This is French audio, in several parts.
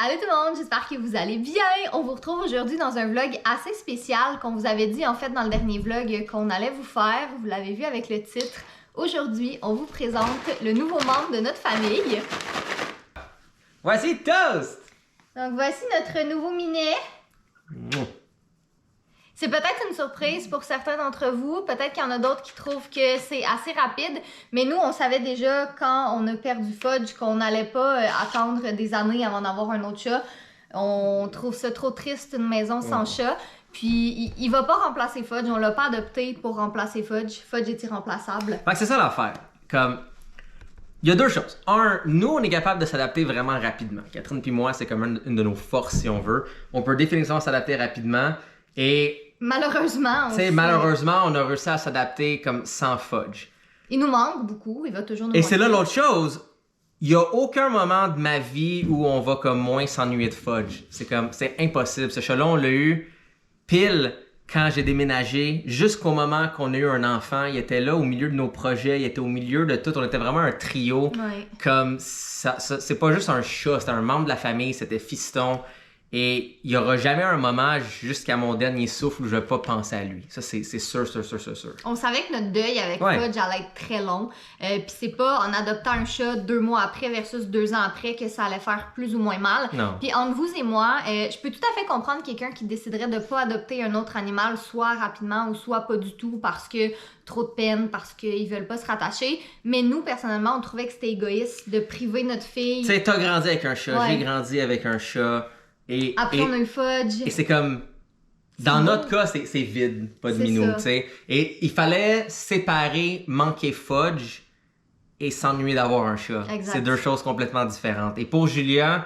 Allô tout le monde, j'espère que vous allez bien. On vous retrouve aujourd'hui dans un vlog assez spécial qu'on vous avait dit en fait dans le dernier vlog qu'on allait vous faire. Vous l'avez vu avec le titre. Aujourd'hui, on vous présente le nouveau membre de notre famille. Voici Toast! Donc voici notre nouveau minet. C'est peut-être une surprise pour certains d'entre vous, peut-être qu'il y en a d'autres qui trouvent que c'est assez rapide, mais nous on savait déjà quand on a perdu Fudge qu'on n'allait pas attendre des années avant d'avoir un autre chat. On trouve ça trop triste, une maison sans chat, puis il va pas remplacer Fudge, on l'a pas adopté pour remplacer Fudge. Fudge est irremplaçable. Fait que c'est ça l'affaire, comme... Il y a deux choses. Un, nous, on est capable de s'adapter vraiment rapidement. Catherine puis moi, c'est comme une de nos forces, si on veut. On peut définitivement s'adapter rapidement. Et... malheureusement, malheureusement, on a réussi à s'adapter comme sans Fudge. Il nous manque beaucoup, il va toujours nous manquer. Et manquer. c'est là l'autre chose. Il n'y a aucun moment de ma vie où on va comme moins s'ennuyer de Fudge. C'est impossible. Ce chat-là, on l'a eu pile quand j'ai déménagé, jusqu'au moment qu'on a eu un enfant. Il était là au milieu de nos projets, il était au milieu de tout. On était vraiment un trio. Ouais. Comme ça, c'est pas juste un chat, c'était un membre de la famille, c'était fiston. Et il n'y aura jamais un moment jusqu'à mon dernier souffle où je vais pas penser à lui. Ça, c'est sûr. On savait que notre deuil avec Fudge allait être très long. Puis c'est pas en adoptant un chat 2 mois après versus 2 ans après que ça allait faire plus ou moins mal. Non. Puis entre vous et moi, je peux tout à fait comprendre quelqu'un qui déciderait de pas adopter un autre animal, soit rapidement ou soit pas du tout parce que trop de peine, parce qu'ils veulent pas se rattacher. Mais nous, personnellement, on trouvait que c'était égoïste de priver notre fille. Tu sais, t'as grandi avec un chat, j'ai grandi avec un chat. Après, on a eu Fudge. Et c'est comme... Dans notre cas, c'est vide, pas de minou, tu sais. Et il fallait séparer manquer Fudge et s'ennuyer d'avoir un chat. C'est deux choses complètement différentes. Et pour Julia,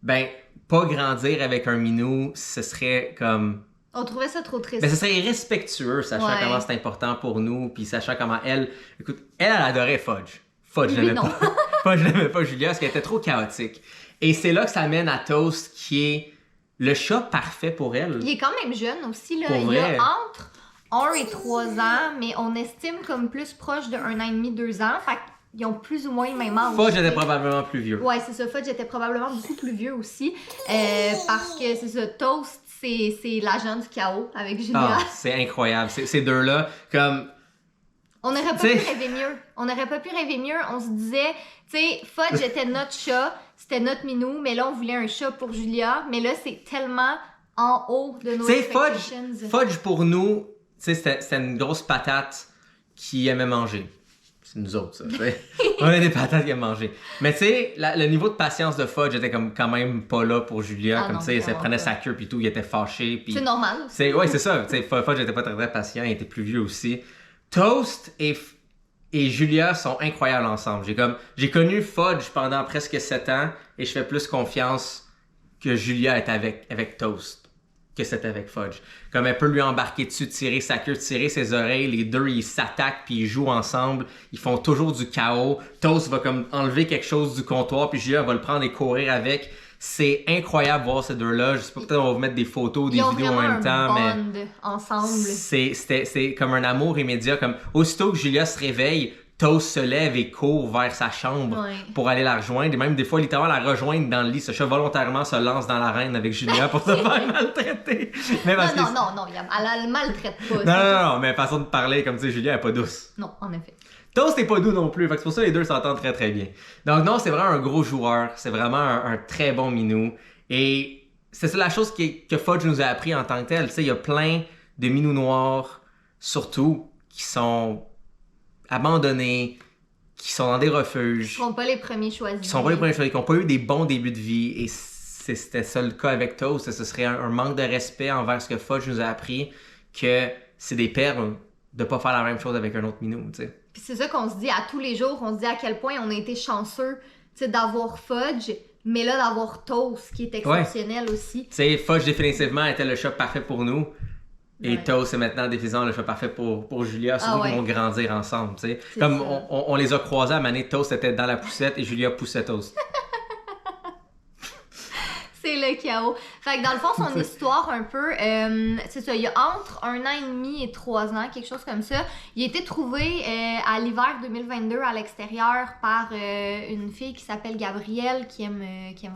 ben, pas grandir avec un minou, ce serait comme... On trouvait ça trop triste. Ben, ce serait irrespectueux, sachant comment c'est important pour nous, puis sachant comment elle... Écoute, elle adorait Fudge. Fudge n'aimait pas. Fudge n'aimait pas Julia, parce qu'elle était trop chaotique. Et c'est là que ça mène à Toast, qui est le chat parfait pour elle. Il est quand même jeune aussi, là. Pour vrai. Il a entre 1 et 3 ans, mais on estime comme plus proche de 1 an et demi, 2 ans. Fait qu'ils ont plus ou moins le même âge. Fudge était probablement plus vieux. Ouais, c'est ça. Fudge était probablement beaucoup plus vieux aussi. Parce que c'est ça, Toast, c'est l'agent du chaos avec Julia. Ah, c'est incroyable. Ces deux-là, comme... On n'aurait pas pu rêver mieux. On n'aurait pas pu rêver mieux. On se disait, tu sais, Fudge était notre chat, c'était notre minou, mais là, on voulait un chat pour Julia. Mais là, c'est tellement en haut de nos expectations. Fudge, pour nous, c'était une grosse patate qui aimait manger. C'est nous autres, ça. On a des patates qui aiment manger. Mais tu sais, le niveau de patience de Fudge était comme quand même pas là pour Julia. Comme tu sais, elle prenait sa queue puis tout, il était fâché. Puis... c'est normal. Ouais, c'est ça. Fudge était pas très patient, il était plus vieux aussi. Toast et Julia sont incroyables ensemble. J'ai connu Fudge pendant presque 7 ans et je fais plus confiance que Julia est avec Toast que c'est avec Fudge. Comme elle peut lui embarquer dessus, tirer sa queue, tirer ses oreilles, les deux ils s'attaquent puis ils jouent ensemble, ils font toujours du chaos. Toast va comme enlever quelque chose du comptoir puis Julia va le prendre et courir avec. C'est incroyable de voir ces deux-là. Je sais pas, peut-être on va vous mettre des photos, des vidéos en même temps, mais ensemble. C'est comme un amour immédiat. Comme aussitôt que Julia se réveille, Toast se lève et court vers sa chambre pour aller la rejoindre. Et même des fois, littéralement, la rejoindre dans le lit. Ce chat volontairement se lance dans l'arène avec Julia pour se faire maltraiter. Mais non, elle le maltraite pas. Non, mais façon de parler, comme tu sais, Julia, elle est pas douce. Non, en effet. Toast n'est pas doux non plus, fait que c'est pour ça que les deux s'entendent très très bien. Donc non, c'est vraiment un gros joueur, c'est vraiment un très bon minou. Et c'est ça la chose que Fudge nous a appris en tant que tel. Tu sais, il y a plein de minous noirs, surtout, qui sont abandonnés, qui sont dans des refuges. Qui sont pas les premiers choisis. Qui n'ont pas eu des bons débuts de vie. Et c'était ça le cas avec Toast. Ce serait un manque de respect envers ce que Fudge nous a appris, que c'est des perles de pas faire la même chose avec un autre minou, tu sais. Puis c'est ça qu'on se dit à tous les jours, on se dit à quel point on a été chanceux, tu sais, d'avoir Fudge, mais là d'avoir Toast qui est exceptionnel aussi. Tu sais, Fudge définitivement était le chat parfait pour nous. Et Toast est maintenant définitivement le chat parfait pour Julia, surtout qu'ils vont grandir ensemble, tu sais. Comme on les a croisés à Mané, Toast était dans la poussette et Julia poussait Toast. C'est le chaos. Fait que dans le fond, son histoire un peu, c'est ça, il y a entre 1 an et demi et 3 ans, quelque chose comme ça. Il a été trouvé à l'hiver 2022 à l'extérieur par une fille qui s'appelle Gabrielle, qui aime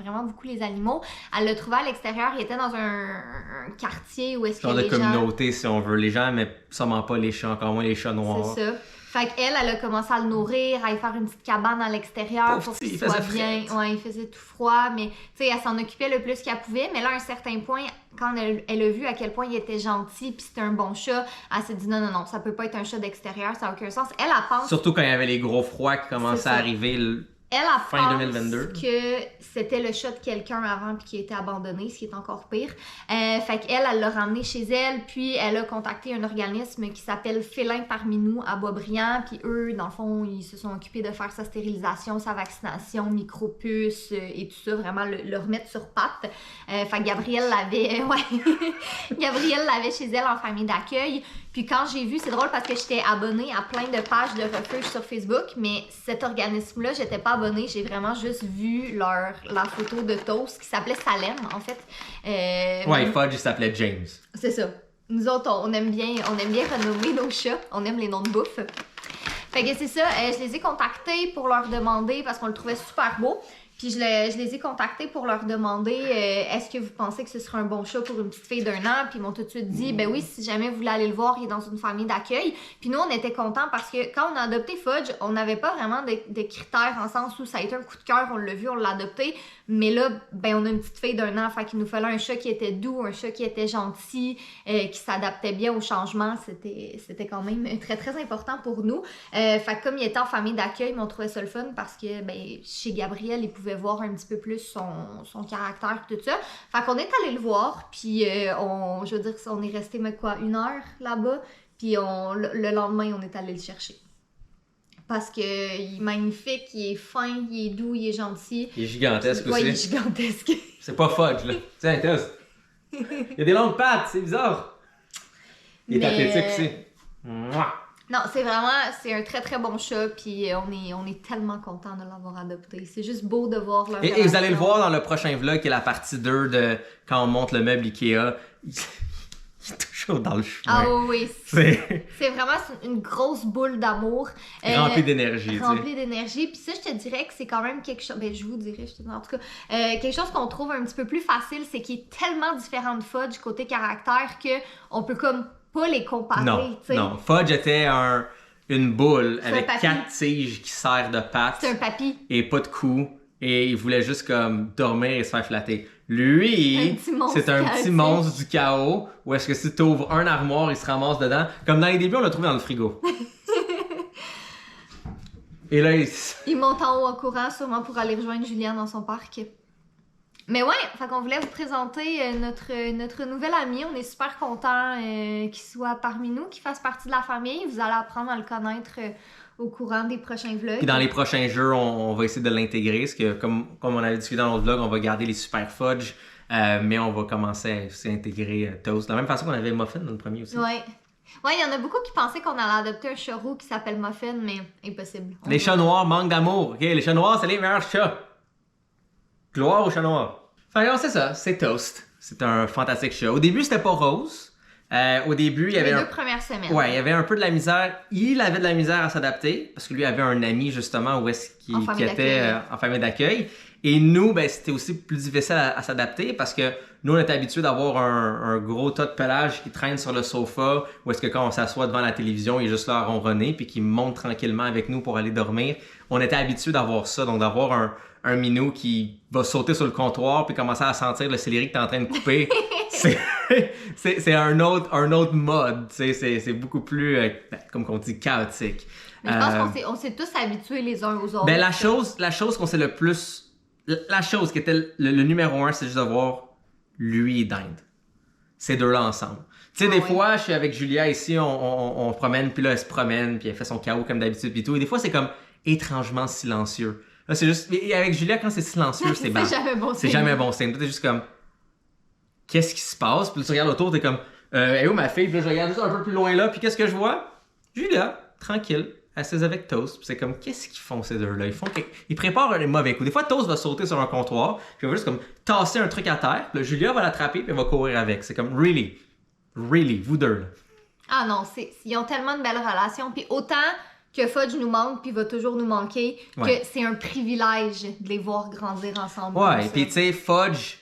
vraiment beaucoup les animaux. Elle l'a trouvé à l'extérieur, il était dans un quartier où est-ce que genre de les gens... communauté, si on veut. Les gens, mais sûrement pas les chats, encore moins les chats noirs. C'est ça. Fait qu'elle, elle a commencé à le nourrir, à y faire une petite cabane à l'extérieur pour qu'il soit bien. Ouais, il faisait tout froid, mais tu sais, elle s'en occupait le plus qu'elle pouvait. Mais là, à un certain point, quand elle a vu à quel point il était gentil puis c'était un bon chat, elle s'est dit non, ça peut pas être un chat d'extérieur, ça n'a aucun sens. Elle pense... Surtout quand il y avait les gros froids qui commençaient à arriver Elle fin pense 2022. que c'était le chat de quelqu'un avant puis qui a été abandonné, ce qui est encore pire. Fait qu'elle, elle l'a ramené chez elle, puis elle a contacté un organisme qui s'appelle Félins parmi nous à Boisbriand, puis eux, dans le fond, ils se sont occupés de faire sa stérilisation, sa vaccination, micropuce et tout ça, vraiment le remettre sur pattes. Fait que Gabrielle l'avait, Gabrielle l'avait chez elle en famille d'accueil. Puis quand j'ai vu, c'est drôle parce que j'étais abonnée à plein de pages de refuge sur Facebook, mais cet organisme-là, j'étais pas abonnée, j'ai vraiment juste vu la photo de Toast qui s'appelait Salem, en fait. Ouais, Fudge, il s'appelait James. C'est ça. Nous autres, on aime bien renommer nos chats, on aime les noms de bouffe. Fait que c'est ça, je les ai contactés pour leur demander, parce qu'on le trouvait super beau, puis je les ai contactés pour leur demander est-ce que vous pensez que ce serait un bon chat pour une petite fille d'1 an? Puis ils m'ont tout de suite dit ben oui, si jamais vous voulez aller le voir, il est dans une famille d'accueil. Puis nous, on était contents parce que quand on a adopté Fudge, on n'avait pas vraiment de critères en sens où ça a été un coup de cœur, on l'a vu, on l'a adopté. Mais là, ben on a une petite fille d'1 an, fait qu'il nous fallait un chat qui était doux, un chat qui était gentil, qui s'adaptait bien au changement. C'était quand même très très important pour nous. Fait que comme il était en famille d'accueil, on trouvait ça le fun parce que ben chez Gabrielle, il pouvait voir un petit peu plus son caractère et tout ça. Fait qu'on est allé le voir, puis on est resté mais quoi, 1 heure là-bas, puis le lendemain, on est allé le chercher. Parce que il est magnifique, il est fin, il est doux, il est gentil. Il est gigantesque aussi. Ouais, il est gigantesque. C'est pas Fudge, là. Tiens, Toast. Il a des longues pattes, c'est bizarre. Il est athlétique aussi. Mouah. Non, c'est un très très bon chat, puis on est tellement contents de l'avoir adopté. C'est juste beau de voir leur Et vous allez le voir dans le prochain vlog, qui est la partie 2 de quand on monte le meuble Ikea. Il est toujours dans le chemin. Ah oui, c'est vraiment une grosse boule d'amour. Remplie d'énergie. Remplie d'énergie. Puis ça, je te dirais que c'est quand même quelque chose... Ben, je vous dirais, en tout cas, quelque chose qu'on trouve un petit peu plus facile, c'est qu'il est tellement différent de Fudge côté caractère qu'on peut comme pas les comparer. Non. Fudge était une boule avec papy. 4 tiges qui serrent de pattes. C'est un papy. Et pas de cou. Et il voulait juste comme dormir et se faire flatter. Lui, c'est un petit monstre du chaos où est-ce que si tu ouvres un armoire, il se ramasse dedans. Comme dans les débuts, on l'a trouvé dans le frigo. Et là, il monte en haut en courant, sûrement pour aller rejoindre Julien dans son parc. Mais ouais, fait qu'on voulait vous présenter notre nouvel ami. On est super contents qu'il soit parmi nous, qu'il fasse partie de la famille. Vous allez apprendre à le connaître au courant des prochains vlogs. Puis dans les prochains jeux, on va essayer de l'intégrer. Parce que comme on avait discuté dans l'autre vlog, on va garder les super Fudge. Mais on va commencer à intégrer Toast. De la même façon qu'on avait Muffin dans le premier aussi. Ouais. Ouais, il y en a beaucoup qui pensaient qu'on allait adopter un chat roux qui s'appelle Muffin, mais impossible. Les chats noirs manquent d'amour. OK? Les chats noirs, c'est les meilleurs chats. Gloire aux chats noirs. Enfin, c'est ça, c'est Toast. C'est un fantastique chat. Au début, c'était pas rose. Au début, il y avait les 2 premières semaines. Ouais, il y avait un peu de la misère. Il avait de la misère à s'adapter parce que lui avait un ami justement où est-ce qu'il était en famille d'accueil. Et nous, ben, c'était aussi plus difficile à s'adapter parce que nous, on était habitués d'avoir un gros tas de pelage qui traîne sur le sofa ou est-ce que quand on s'assoit devant la télévision, il est juste là à ronronner puis qui monte tranquillement avec nous pour aller dormir. On était habitués d'avoir ça, donc d'avoir un minou qui va sauter sur le comptoir puis commencer à sentir le céleri que tu es en train de couper. c'est un autre mode, c'est beaucoup plus, comme on dit, chaotique. Mais je pense qu'on s'est tous habitués les uns aux autres. Ben la chose qu'on sait le plus... La chose qui était le numéro 1, c'est juste de voir lui et Dinde. Ces deux-là ensemble. Tu sais, des fois, je suis avec Julia ici, on se promène, puis là, elle se promène, puis elle fait son chaos comme d'habitude, puis tout. Et des fois, c'est comme étrangement silencieux. Là, c'est juste... Et avec Julia, quand c'est silencieux, c'est bad. C'est jamais bon signe. C'est jamais bon signe. T'es juste comme... Qu'est-ce qui se passe? Puis là, tu regardes autour, t'es comme... où ma fille? Puis là, je regarde juste un peu plus loin là, puis qu'est-ce que je vois? Julia, tranquille, assise avec Toast. Puis c'est comme, qu'est-ce qu'ils font ces deux-là? Ils préparent un mauvais coups. Des fois, Toast va sauter sur un comptoir, puis il va juste comme tasser un truc à terre. Puis là, Julia va l'attraper, puis elle va courir avec. C'est comme, really, vous deux, là. Ah non, ils ont tellement de belles relations. Puis autant que Fudge nous manque, puis va toujours nous manquer, que c'est un privilège de les voir grandir ensemble. Ouais, puis tu sais, Fudge,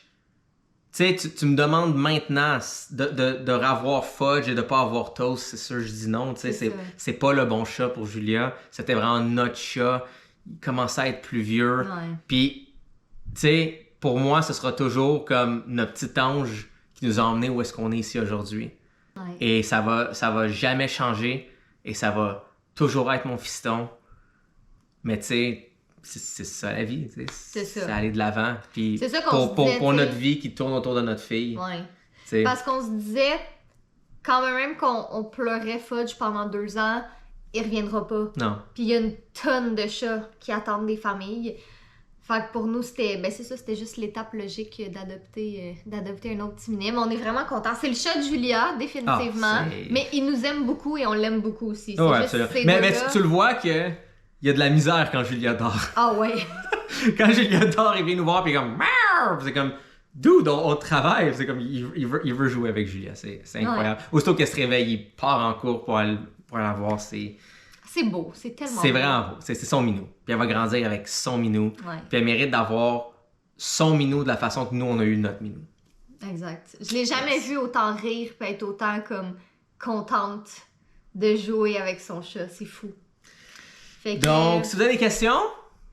tu me demandes maintenant de revoir Fudge et de pas avoir Toast, c'est sûr, je dis non, tu sais, c'est pas le bon chat pour Julia. C'était vraiment notre chat. Il commençait à être plus vieux. Ouais. Puis, tu sais, pour moi, ce sera toujours comme notre petit ange qui nous a emmenés où est-ce qu'on est ici aujourd'hui. Ouais. Et ça va jamais changer et ça va toujours être mon fiston. Mais tu sais, c'est ça la vie, tu sais. C'est aller de l'avant. Puis c'est ça qu'on se disait, pour notre vie qui tourne autour de notre fille. Ouais. T'sais. Parce qu'on se disait, quand même qu'on pleurait Fudge pendant 2 ans, il reviendra pas. Non. Puis il y a une tonne de chats qui attendent des familles. Fait que pour nous, c'était c'était juste l'étape logique d'adopter un autre petit minet. Mais on est vraiment contents. C'est le chat de Julia, définitivement. Mais il nous aime beaucoup et on l'aime beaucoup aussi. Ouais, absolument. Mais tu le vois que il y a de la misère quand Julia dort. Ah ouais. Quand Julia dort, il vient nous voir puis il est comme Marr! C'est comme dude, on travaille. C'est comme il veut jouer avec Julia. C'est incroyable. Ouais. Aussitôt qu'elle se réveille, il part en cours pour aller la voir. C'est beau, c'est tellement beau. C'est vraiment beau. C'est son minou. Puis elle va grandir avec son minou. Ouais. Puis elle mérite d'avoir son minou de la façon que nous, on a eu notre minou. Exact. Je l'ai jamais vu autant rire puis être autant comme contente de jouer avec son chat. C'est fou. Fait que... Donc, si vous avez des questions,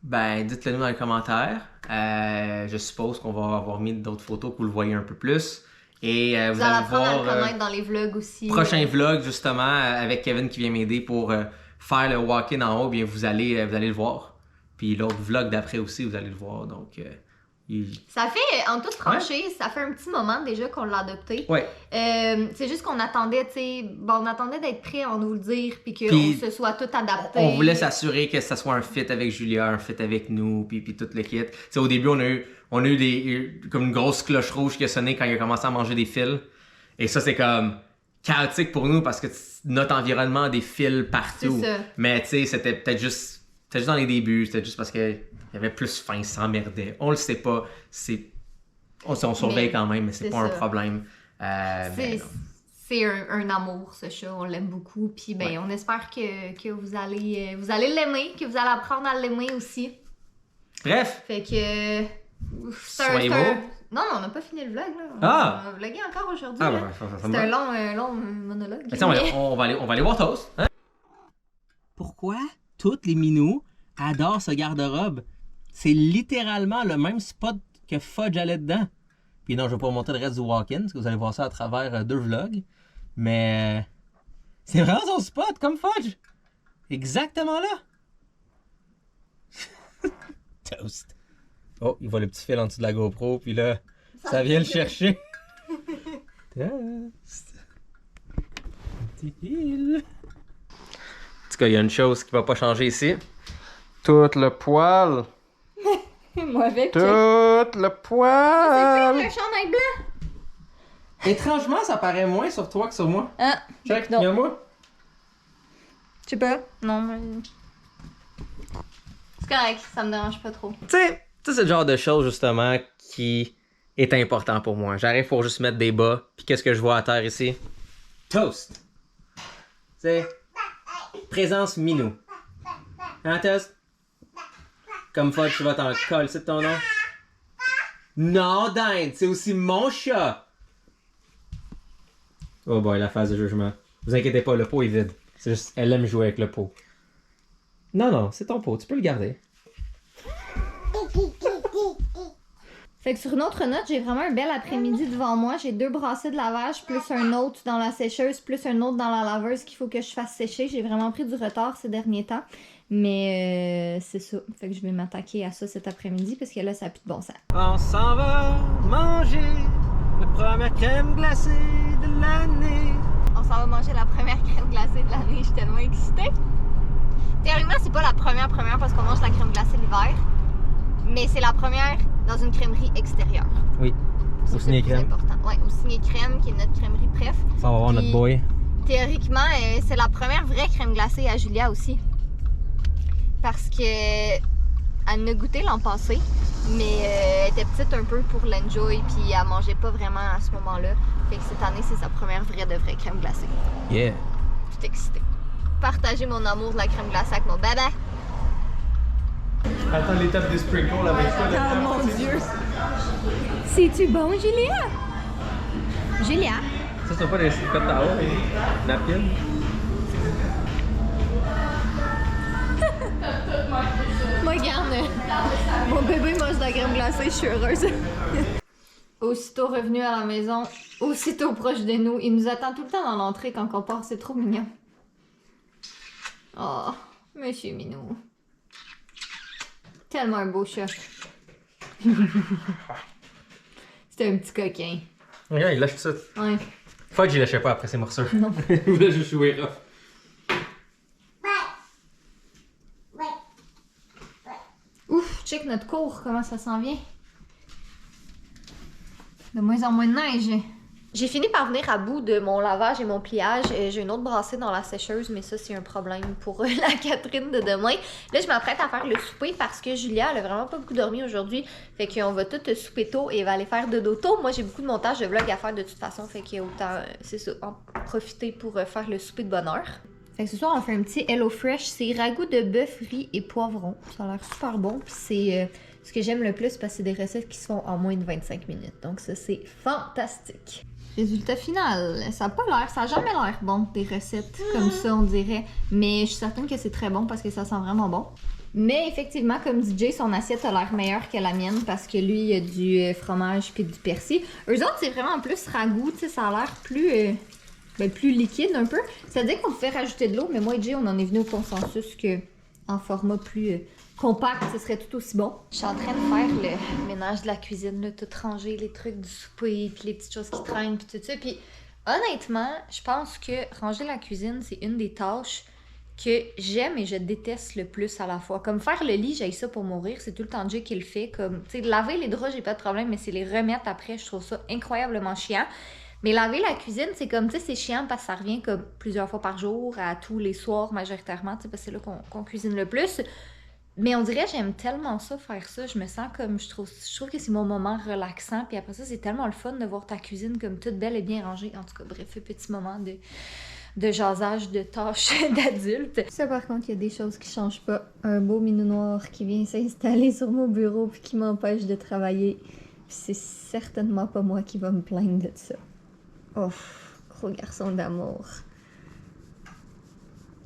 ben dites-le nous dans les commentaires. Je suppose qu'on va avoir mis d'autres photos pour le voyez un peu plus. Et vous allez apprendre voir à le connaître dans les vlogs aussi. Prochain vlog, justement, avec Kevin qui vient m'aider pour faire le walk-in en haut, bien vous allez le voir. Puis l'autre vlog d'après aussi, vous allez le voir. Donc, ça fait, en toute franchise, ça fait un petit moment déjà qu'on l'a adopté. Ouais. C'est juste qu'on attendait, tu sais, on attendait d'être prêt à nous le dire, puis qu'on se soit tout adapté. On voulait s'assurer que ça soit un fit avec Julia, un fit avec nous, puis tout le kit. T'sais, au début, on a eu comme une grosse cloche rouge qui a sonné quand il a commencé à manger des fils. Et ça, c'est comme chaotique pour nous parce que notre environnement a des fils partout. C'est ça. Mais tu sais, c'était peut-être juste dans les débuts, c'était juste parce que il y avait plus faim, il s'emmerdait. On le sait pas. On surveille quand même, mais c'est pas un problème. C'est un amour, ce chat. On l'aime beaucoup. Puis ben, on espère que vous allez l'aimer, que vous allez apprendre à l'aimer aussi. Bref. Fait que... Soyez beaux. Non, on n'a pas fini le vlog. Là. On va vlogger encore aujourd'hui. C'est un long monologue. On va aller voir Toast. Hein? Pourquoi toutes les minous adorent ce garde-robe? C'est littéralement le même spot que Fudge allait dedans. Puis non, je vais pas vous montrer le reste du walk-in, parce que vous allez voir ça à travers 2 vlogs. Mais c'est vraiment son spot, comme Fudge. Exactement là. Toast. Oh, il voit le petit fil en dessous de la GoPro, puis là, ça vient le chercher. Toast. Petit fil. En tout cas, il y a une chose qui va pas changer ici. Tout le poil. Moi avec. Tout le poil. C'est le chandail blanc. Étrangement, ça paraît moins sur toi que sur moi. Ah. Check, regarde-moi. Je sais pas. Non, mais... C'est correct, ça me dérange pas trop. Tu sais, c'est le genre de choses, justement, qui est important pour moi. J'arrive pour juste mettre des bas, puis qu'est-ce que je vois à terre ici? Toast. Tu sais, présence minou. Hein, Toast? Comme Fudge, tu vas t'en coller, c'est ton nom? Non, Dinde, c'est aussi mon chat. Oh boy, la phase de jugement. Vous inquiétez pas, le pot est vide. C'est juste, elle aime jouer avec le pot. Non, c'est ton pot, tu peux le garder. Fait que sur une autre note, j'ai vraiment un bel après-midi devant moi. J'ai 2 brassées de lavage, plus un autre dans la sécheuse, plus un autre dans la laveuse qu'il faut que je fasse sécher. J'ai vraiment pris du retard ces derniers temps. Mais c'est ça. Fait que je vais m'attaquer à ça cet après-midi parce que là, ça a plus de bon sens. On s'en va manger la première crème glacée de l'année. On s'en va manger la première crème glacée de l'année. Je suis tellement excitée. Théoriquement, c'est pas la première parce qu'on mange la crème glacée l'hiver. Mais c'est la première dans une crèmerie extérieure. Oui, au Ciné Crème. Oui, au Ciné Crème, qui est notre crèmerie préf. Ça va voir notre boy. Théoriquement, c'est la première vraie crème glacée à Julia aussi. parce que elle en a goûté l'an passé, mais elle était petite un peu pour l'enjoy, puis elle mangeait pas vraiment à ce moment-là. Fait que cette année, c'est sa première vraie crème glacée. Yeah. Je suis excitée. Partager mon amour de la crème glacée avec mon bébé. Attends l'étape des sprinkles avec quoi? Oh mon Dieu! C'est-tu bon, Julia? Julia? Ça, c'est pas des cotes à eau, napkin. Moi, regarde, mon bébé mange de la crème glacée, je suis heureuse. Aussitôt revenu à la maison, aussitôt proche de nous, il nous attend tout le temps dans l'entrée quand on part, c'est trop mignon. Oh, Monsieur Minou. Tellement un beau chat. C'était un petit coquin. Regarde, il lâche tout ça. Ouais. Fudge, il lâchait pas après ses morceaux. Non. Il voulait juste jouer rough. Ouf, check notre cours, comment ça s'en vient. De moins en moins de neige. J'ai fini par venir à bout de mon lavage et mon pliage. J'ai une autre brassée dans la sécheuse, mais ça, c'est un problème pour la Catherine de demain. Là, je m'apprête à faire le souper parce que Julia, elle a vraiment pas beaucoup dormi aujourd'hui. Fait qu'on va tout souper tôt et elle va aller faire dodo tôt. Moi, j'ai beaucoup de montage de vlog à faire de toute façon. Fait qu'il y a autant, c'est ça, en profiter pour faire le souper de bonne heure. Fait que ce soir, on fait un petit Hello Fresh. C'est ragoût de bœuf, riz et poivron. Ça a l'air super bon. Puis c'est ce que j'aime le plus parce que c'est des recettes qui se font en moins de 25 minutes. Donc ça, c'est fantastique. Résultat final, ça a pas l'air, ça a jamais l'air bon, des recettes comme ça, on dirait. Mais je suis certaine que c'est très bon parce que ça sent vraiment bon. Mais effectivement, comme dit Jay, son assiette a l'air meilleure que la mienne parce que lui, il y a du fromage puis du persil. Eux autres, c'est vraiment plus ragoût, tu sais, ça a l'air plus, plus liquide un peu. C'est-à-dire qu'on pouvait rajouter de l'eau, mais moi et Jay, on en est venu au consensus que en format plus compact, ce serait tout aussi bon. Je suis en train de faire le ménage de la cuisine, là, tout ranger, les trucs du souper, puis les petites choses qui traînent, puis tout ça. Puis honnêtement, je pense que ranger la cuisine, c'est une des tâches que j'aime et je déteste le plus à la fois. Comme faire le lit, j'aille ça pour mourir, c'est tout le temps Dieu qui le fait. Comme, tu sais, laver les draps, j'ai pas de problème, mais c'est les remettre après, je trouve ça incroyablement chiant. Mais laver la cuisine, c'est comme, tu sais, c'est chiant parce que ça revient comme plusieurs fois par jour, à tous les soirs majoritairement, tu sais, parce que c'est là qu'on cuisine le plus. Mais on dirait j'aime tellement ça, faire ça. Je me sens comme, je trouve que c'est mon moment relaxant. Puis après ça, c'est tellement le fun de voir ta cuisine comme toute belle et bien rangée. En tout cas, bref, un petit moment de jasage, de tâches d'adulte. Ça, par contre, il y a des choses qui changent pas. Un beau minou noir qui vient s'installer sur mon bureau puis qui m'empêche de travailler. Puis c'est certainement pas moi qui va me plaindre de ça. Oh, gros garçon d'amour.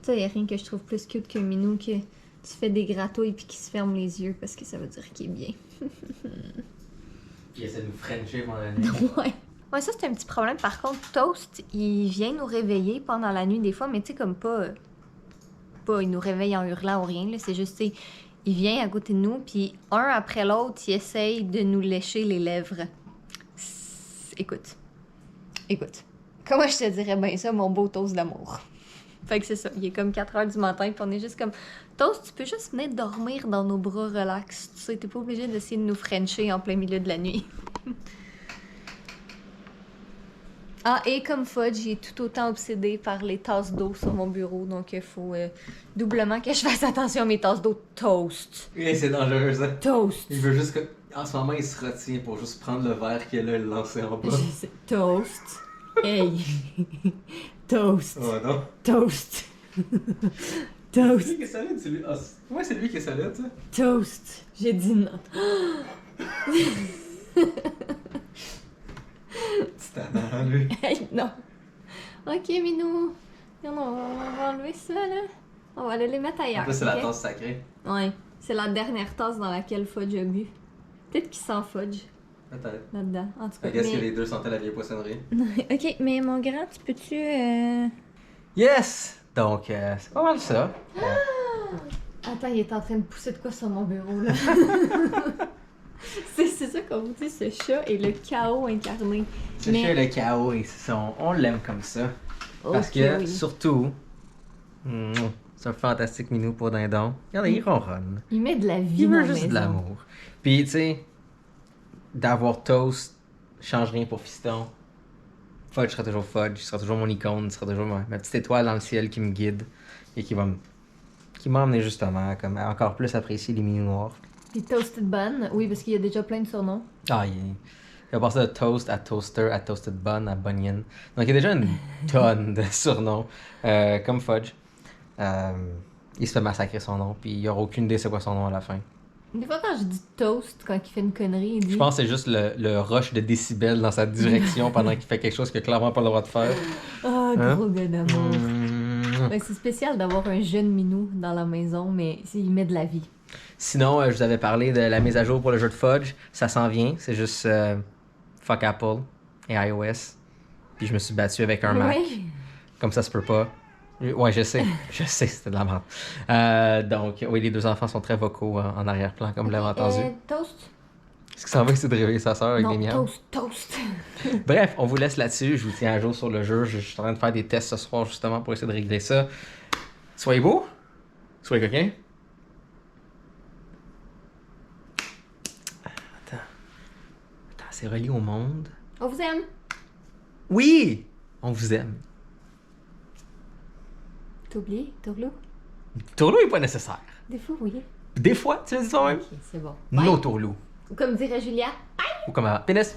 Ça, il n'y a rien que je trouve plus cute qu'un minou que tu fais des gratouilles puis qu'il se ferme les yeux parce que ça veut dire qu'il est bien. Il essaie de nous frencher pendant la nuit. Ouais, ça c'est un petit problème. Par contre, Toast, il vient nous réveiller pendant la nuit des fois, mais tu sais, comme pas il nous réveille en hurlant ou rien, là. C'est juste, tu sais, il vient à côté de nous, puis un après l'autre, il essaye de nous lécher les lèvres. Écoute. Comment je te dirais bien ça, mon beau Toast d'amour? Fait que c'est ça, il est comme 4h du matin, puis on est juste comme... Toast, tu peux juste venir dormir dans nos bras relax. Tu sais, t'es pas obligé d'essayer de nous frencher en plein milieu de la nuit. Ah, et comme Fudge, j'ai tout autant obsédé par les tasses d'eau sur mon bureau, donc il faut doublement que je fasse attention à mes tasses d'eau. Toast. Oui, c'est dangereux, ça. Toast. Il veut juste que... En ce moment, il se retient pour juste prendre le verre qu'il a là et le lancer en bas. Toast. Hey. Toast. Oh non. Toast. C'est Toast. lui qui est solide, c'est lui. Ah, ouais, c'est lui qui est solide, ça. Toast. J'ai dit non. C'est tannant, lui. Hey, non. Ok, Minou. Non, on va enlever ça, là. On va aller les mettre ailleurs. En plus, c'est ok? la tasse sacrée. Ouais. C'est la dernière tasse dans laquelle Fudge a bu. Peut-être qu'il sent Fudge Peut-être. là-dedans. En tout cas. I guess que les deux sentaient la vieille poissonnerie. Ok, mais mon grand, tu peux-tu. Yes! Donc, c'est pas mal ça. Attends, il est en train de pousser de quoi sur mon bureau, là? c'est ça qu'on vous dit, ce chat est le chaos incarné. Ce chat est le chaos et on l'aime comme ça. Parce Ok, que, oui. surtout, c'est un fantastique minou pour dindon. Regardez, il ronronne. Il met de la vie Il dans veut la juste maison. de l'amour. Puis, tu sais, d'avoir Toast change rien pour Fiston. Fudge sera toujours Fudge, il sera toujours mon icône, il sera toujours ma petite étoile dans le ciel qui me guide et qui va qui m'a amené justement comme à encore plus apprécier les minous noirs. Puis Toasted Bun, oui, parce qu'il y a déjà plein de surnoms. Ah, il a passé de toast à toaster à toasted bun à bunion. Donc il y a déjà une tonne de surnoms, comme Fudge. Il se fait massacrer son nom, puis il n'y aura aucune idée c'est quoi son nom à la fin. Des fois, quand je dis toast, quand il fait une connerie, il dit. Je pense que c'est juste le rush de décibels dans sa direction pendant qu'il fait quelque chose qu'il n'a clairement pas le droit de faire. Ah, gros gars d'amour. Mmh. Ben, c'est spécial d'avoir un jeune minou dans la maison, mais il met de la vie. Sinon, je vous avais parlé de la mise à jour pour le jeu de Fudge. Ça s'en vient. C'est juste fuck Apple et iOS. Puis je me suis battu avec un Mac. Ouais. Comme ça se peut pas. Ouais, je sais. Je sais, c'était de la merde. Donc, oui, les deux enfants sont très vocaux en arrière-plan, comme vous l'avez entendu. Toast? Est-ce que ça va essayer de réveiller sa soeur avec des Non, miams? toast. Bref, on vous laisse là-dessus. Je vous tiens à jour sur le jeu. Je suis en train de faire des tests ce soir, justement, pour essayer de régler ça. Soyez beaux. Soyez coquins. Attends, c'est relié au monde. On vous aime. Oui! On vous aime. T'as oublié, Tourlou? Tourlou est pas nécessaire. Des fois, oui. Des fois, tu le dis toi-même. Ok, c'est bon. No tourlou. Ou comme dirait Julia. Ou comme pénis.